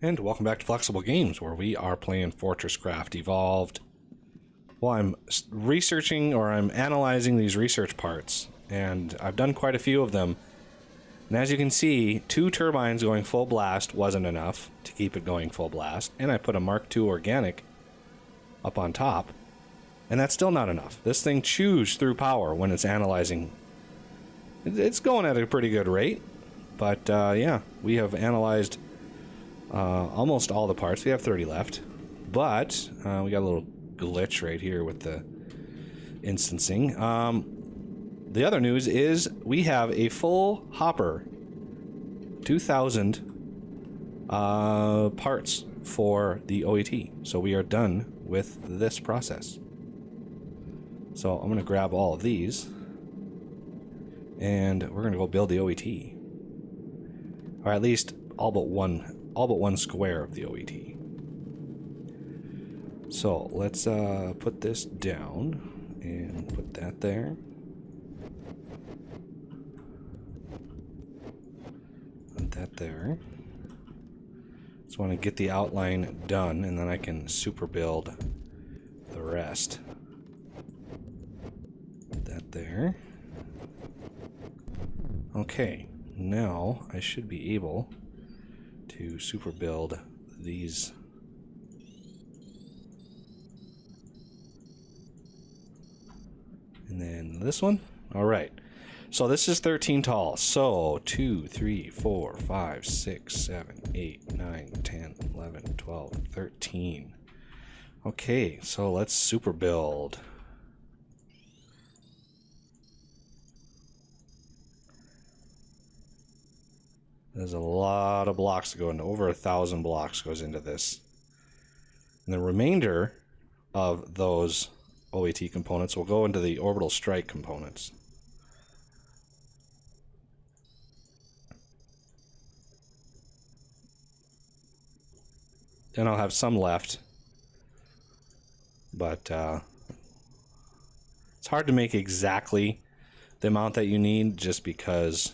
And welcome back to Flexible Games, where we are playing FortressCraft Evolved. Well, I'm researching, or I'm analyzing these research parts, and I've done quite a few of them. And as you can see, 2 turbines going full blast wasn't enough to keep it going full blast, and I put a Mark II organic up on top, and that's still not enough. This thing chews through power when it's analyzing. It's going at a pretty good rate, but yeah, we have analyzed almost all the parts. We have 30 left, but we got a little glitch right here with the instancing. The other news is we have a full hopper, 2,000 parts for the OET. So we are done with this process. So I'm going to grab all of these, and we're going to go build the OET, or at least all but one square of the OET. So let's put this down and put that there. Put that there. Just want to get the outline done, and then I can super build the rest. Put that there. Okay, now I should be able to super build these. And then this one. All right. So this is 13 tall. So 2, 3, 4, 5, 6, 7, 8, 9, 10, 11, 12, 13. Okay, so let's super build. There's a lot of blocks to go into. Over 1,000 blocks goes into this. And the remainder of those OAT components will go into the orbital strike components. Then I'll have some left, but it's hard to make exactly the amount that you need, just because,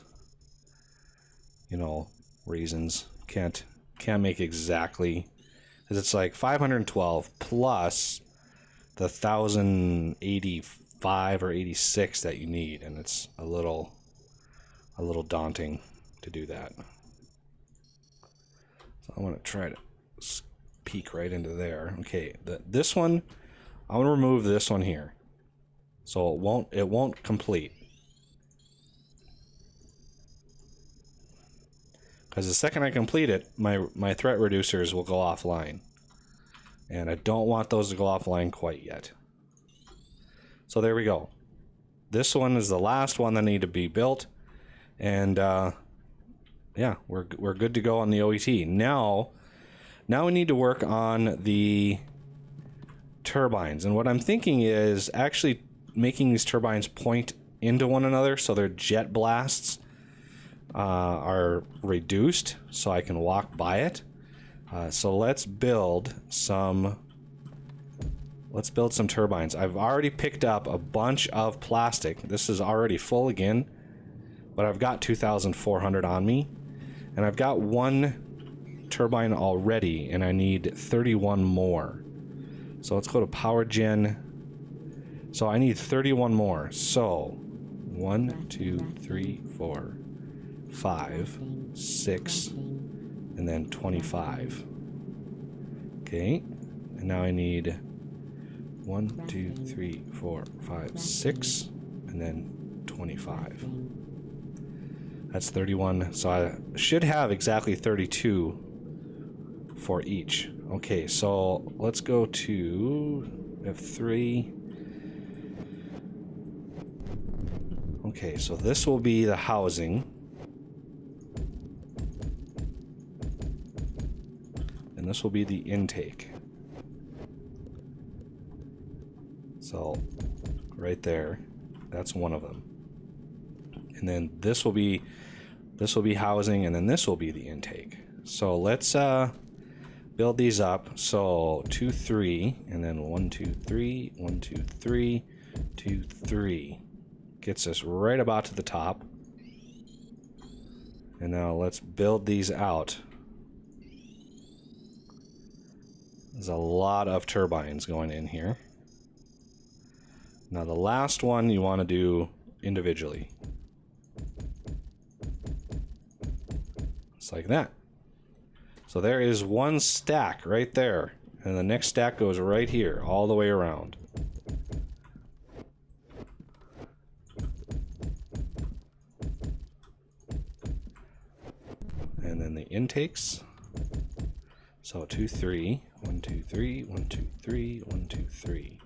you know, reasons. Can't make exactly, because it's like 512 plus the 1,085 or 86 that you need, and it's a little daunting to do that. So I'm going to try to peek right into there. Okay, this one, I'm going to remove this one here, so it won't complete. Because the second I complete it, my threat reducers will go offline. And I don't want those to go offline quite yet. So there we go. This one is the last one that need to be built. And yeah, we're good to go on the OET. Now we need to work on the turbines. And what I'm thinking is actually making these turbines point into one another so their jet blasts are reduced so I can walk by it. So let's build some turbines. I've already picked up a bunch of plastic. This is already full again, but I've got 2,400 on me, and I've got 1 turbine already, and I need 31 more. So let's go to power gen. So I need 31 more. So 1, 2, 3, 4, 5, 6, and then 25. Okay, and now I need 1, 2, 3, 4, 5, 6, and then 25. That's 31. So I should have exactly 32 for each. Okay, so let's go to F3. Okay, so this will be the housing. And this will be the intake. So right there, that's one of them. And then this will be housing, and then this will be the intake. So let's build these up. So 2, 3, and then 1, 2, 3, 1, 2, 3, 2, 3. Gets us right about to the top. And now let's build these out. There's a lot of turbines going in here. Now the last one you want to do individually. Just like that. So there is one stack right there. And the next stack goes right here, all the way around. And then the intakes. So 2, 3, 1, 2, 3, 1, 2, 3, 1, 2, 3.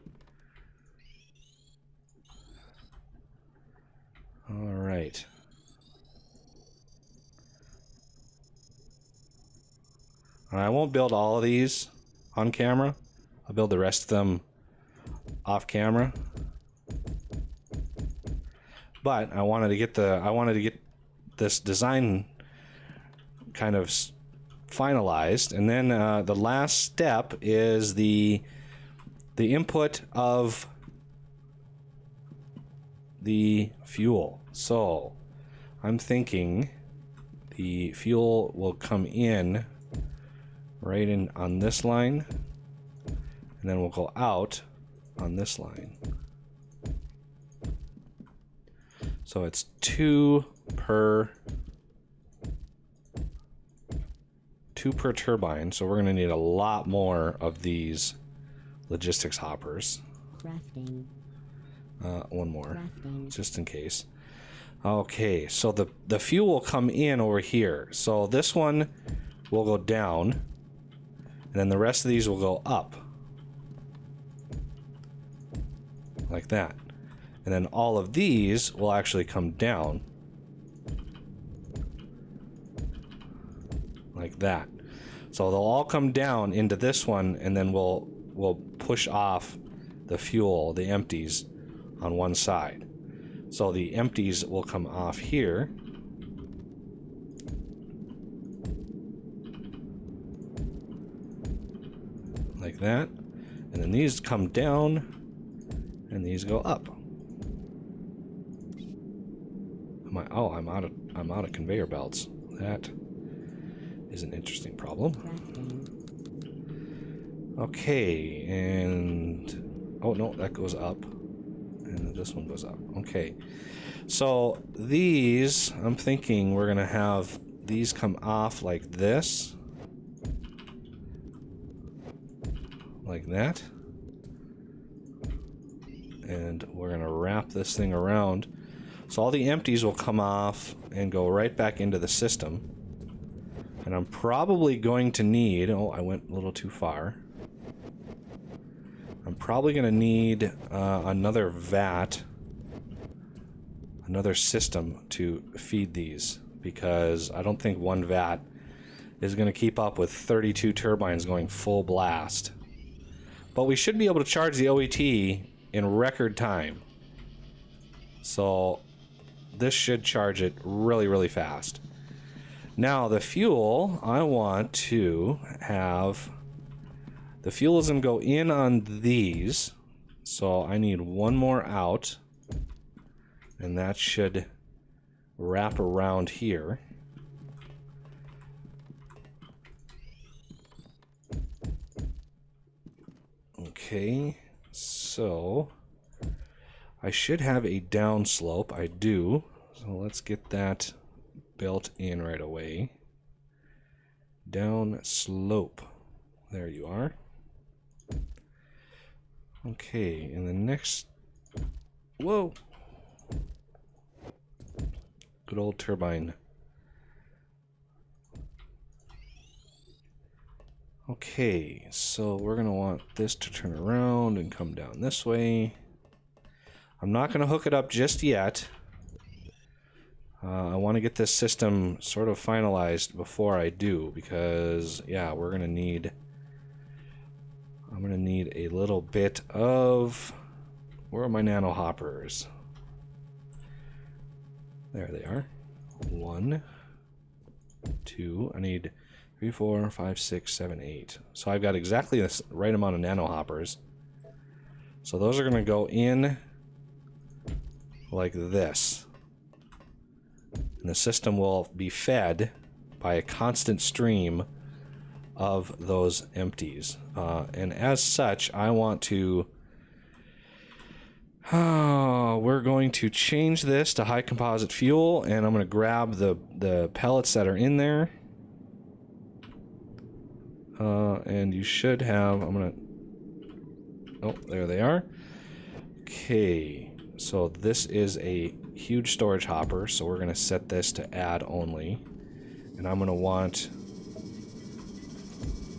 All right. I won't build all of these on camera. I'll build the rest of them off camera. But I wanted to get this design kind of finalized, and then the last step is the input of the fuel. So I'm thinking the fuel will come in right in on this line, and then we'll go out on this line. So it's 2 per turbine, so we're going to need a lot more of these logistics hoppers. Crafting. One more, Crafting. just in case. Okay, so the fuel will come in over here. So this one will go down, and then the rest of these will go up. Like that. And then all of these will actually come down. Like that. So they'll all come down into this one, and then we'll push off the fuel, the empties, on one side. So the empties will come off here. Like that. And then these come down, and these go up. I'm out of conveyor belts. That is an interesting problem. Okay, and oh no, that goes up, and this one goes up. Okay, so these, I'm thinking we're gonna have these come off like this, like that, and we're gonna wrap this thing around. So all the empties will come off and go right back into the system. And I'm probably going to need... Oh, I went a little too far. I'm probably going to need another vat, another system to feed these, because I don't think one vat is going to keep up with 32 turbines going full blast. But we should be able to charge the OET in record time. So this should charge it really, really fast. Now the fuel, I want to have... The fuel is going to go in on these. So I need one more out. And that should wrap around here. Okay, so I should have a downslope. I do. So let's get that built in right away. Down slope. There you are. Okay, and the next... Whoa! Good old turbine. Okay, so we're going to want this to turn around and come down this way. I'm not going to hook it up just yet. I want to get this system sort of finalized before I do, because, yeah, we're going to need... I'm going to need a little bit of... Where are my nano hoppers? There they are. 1, 2, I need 3, 4, 5, 6, 7, 8. So I've got exactly the right amount of nano hoppers. So those are going to go in like this. And the system will be fed by a constant stream of those empties. And as such, I want to... we're going to change this to high composite fuel, and I'm going to grab the pellets that are in there. And you should have... I'm going to... Oh, there they are. Okay, so this is a huge storage hopper, so we're going to set this to add only. And I'm going to want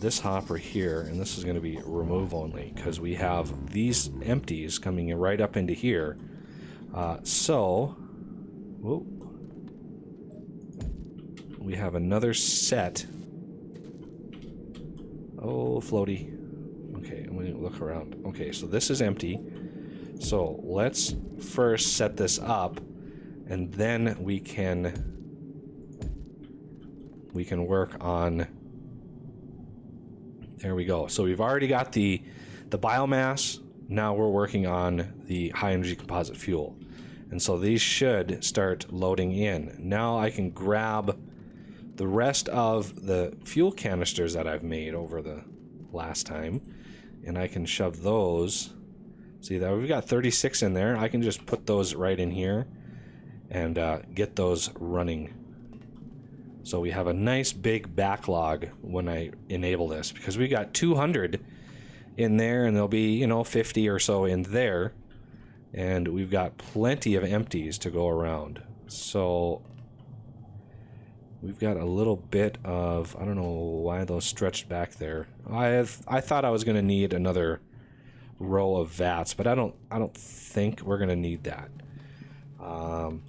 this hopper here, and this is going to be remove only, because we have these empties coming right up into here. Whoa, we have another set. Oh, floaty. Okay, I'm going to look around. Okay, so this is empty. So let's first set this up, and then we can work on... There we go. So we've already got the biomass. Now we're working on the high energy composite fuel. And so these should start loading in. Now I can grab the rest of the fuel canisters that I've made over the last time, and I can shove those. See that we've got 36 in there. I can just put those right in here and get those running. So we have a nice big backlog when I enable this, because we got 200 in there, and there'll be, 50 or so in there, and we've got plenty of empties to go around. So we've got a little bit of... I don't know why those stretched back there. I thought I was going to need another row of vats, but I don't think we're going to need that. Oh,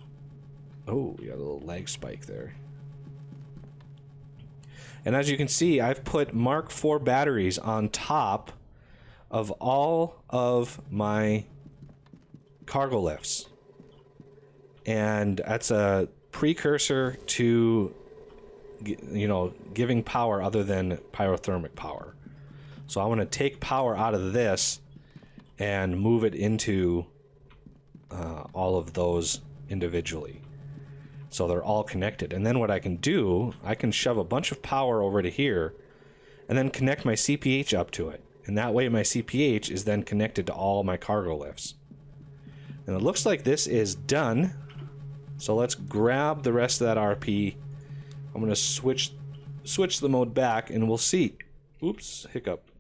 we got a little lag spike there. And as you can see, I've put Mark IV batteries on top of all of my cargo lifts. And that's a precursor to, giving power other than pyrothermic power. So I want to take power out of this and move it into all of those individually. So they're all connected. And then what I can do, I can shove a bunch of power over to here and then connect my CPH up to it. And that way my CPH is then connected to all my cargo lifts. And it looks like this is done. So let's grab the rest of that RP. I'm going to switch the mode back, and we'll see. Oops, hiccup.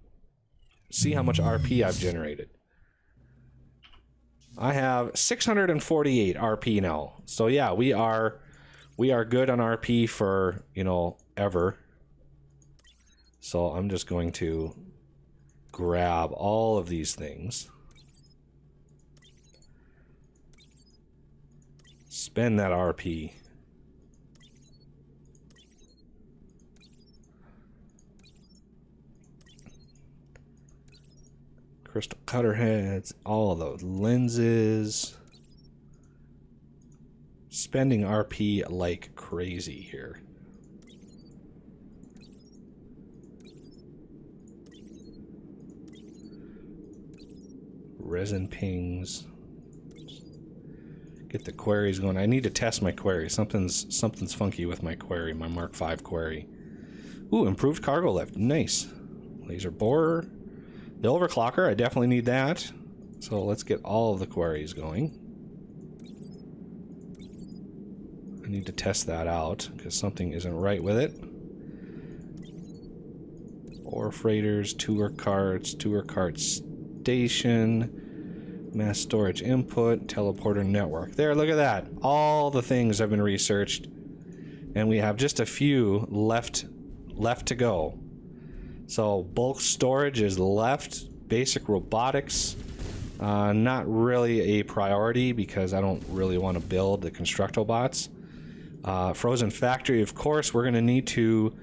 See how much RP I've generated. I have 648 RP now. So yeah, we are good on RP for, ever. So I'm just going to grab all of these things. Spend that RP. Crystal cutter heads, all of those lenses. Spending RP like crazy here. Resin pings. Get the queries going. I need to test my query. Something's funky with my query, my Mark V query. Ooh, improved cargo lift. Nice. Laser borer. The overclocker, I definitely need that. So let's get all of the queries going. I need to test that out because something isn't right with it. Ore freighters, tour carts, station, mass storage input, teleporter network. There, look at that. All the things have been researched, and we have just a few left to go. So bulk storage is left. Basic robotics, not really a priority because I don't really want to build the Constructobots. Frozen factory, of course, we're gonna need to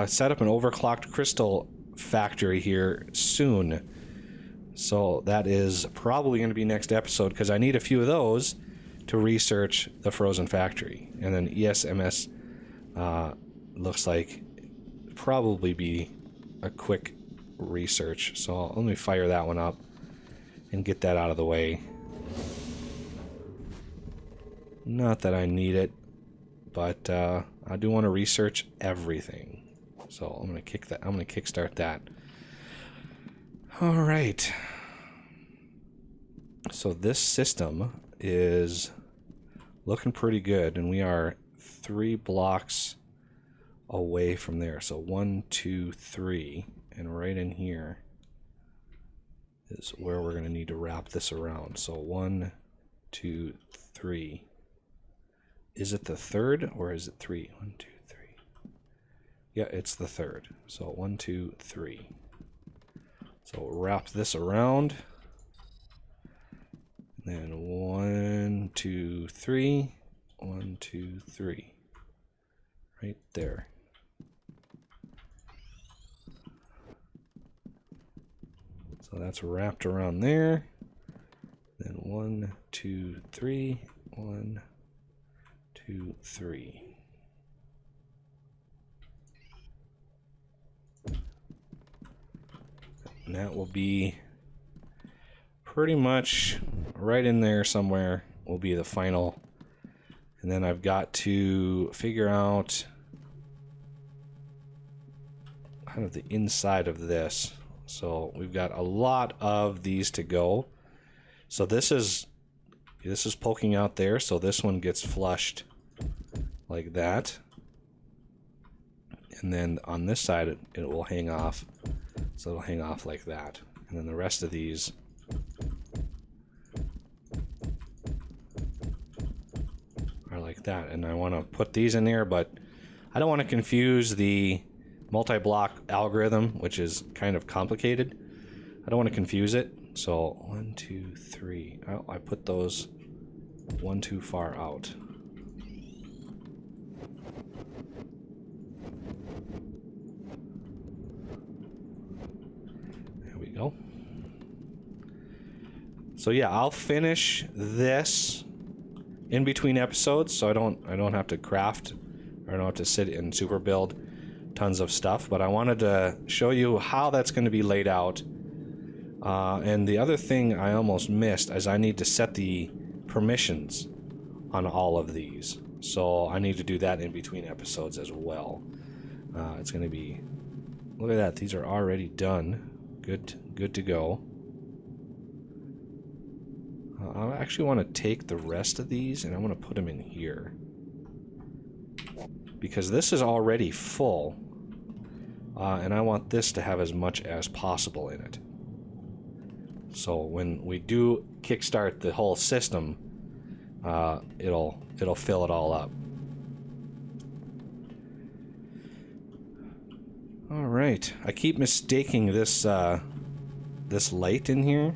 set up an overclocked crystal factory here soon. So that is probably going to be next episode because I need a few of those to research the frozen factory. And then ESMS looks like probably be a quick research. So let me fire that one up and get that out of the way. Not that I need it, but I do want to research everything. So I'm gonna kickstart that. All right. So this system is looking pretty good, and we are 3 blocks away from there. So 1, 2, 3, and right in here is where we're going to need to wrap this around. So 1, 2, 3. Is it the third or is it 3? 1, 2, 3. Yeah, it's the third. So 1, 2, 3. So wrap this around. And then 1, 2, 3. 1, 2, 3. Right there. So that's wrapped around there. Then 1, 2, 3. 1, 2, 3. And that will be pretty much right in there somewhere will be the final. And then I've got to figure out kind of the inside of this. So we've got a lot of these to go. So this is poking out there, so this one gets flushed like that. And then on this side it will hang off. So it'll hang off like that. And then the rest of these are like that. And I want to put these in there, but I don't want to confuse the multi-block algorithm, which is kind of complicated. I don't want to confuse it. So 1, 2, 3. Oh, I put those one too far out. There we go. So yeah, I'll finish this in between episodes, so I don't have to craft, or I don't have to sit and super build tons of stuff, but I wanted to show you how that's going to be laid out. And the other thing I almost missed is I need to set the permissions on all of these. So I need to do that in between episodes as well. It's going to be, look at that, these are already done. Good to go. I actually want to take the rest of these and I want to put them in here, because this is already full. And I want this to have as much as possible in it. So when we do kickstart the whole system, it'll fill it all up. All right, I keep mistaking this this light in here,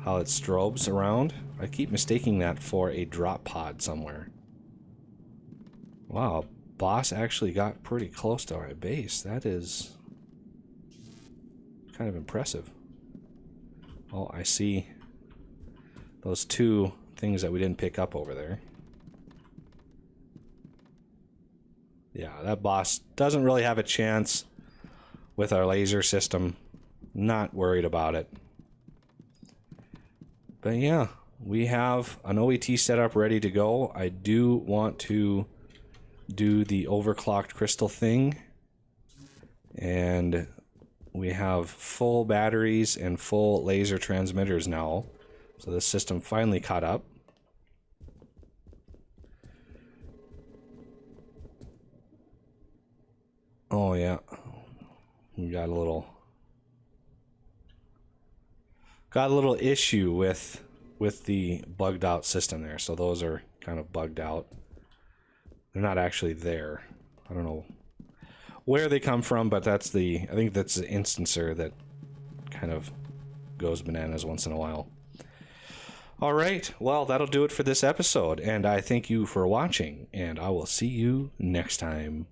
how it strobes around. I keep mistaking that for a drop pod somewhere. Wow. Boss actually got pretty close to my base. That is kind of impressive. Oh, I see those 2 things that we didn't pick up over there. Yeah, that boss doesn't really have a chance with our laser system. Not worried about it. But yeah, we have an OET setup ready to go. I do want to do the overclocked crystal thing, and we have full batteries and full laser transmitters now, so the system finally caught up. Oh yeah, we got a little issue with the bugged out system there, so those are kind of bugged out. They're not actually there. I don't know where they come from, but I think that's the instancer that kind of goes bananas once in a while. All right, well, that'll do it for this episode, and I thank you for watching, and I will see you next time.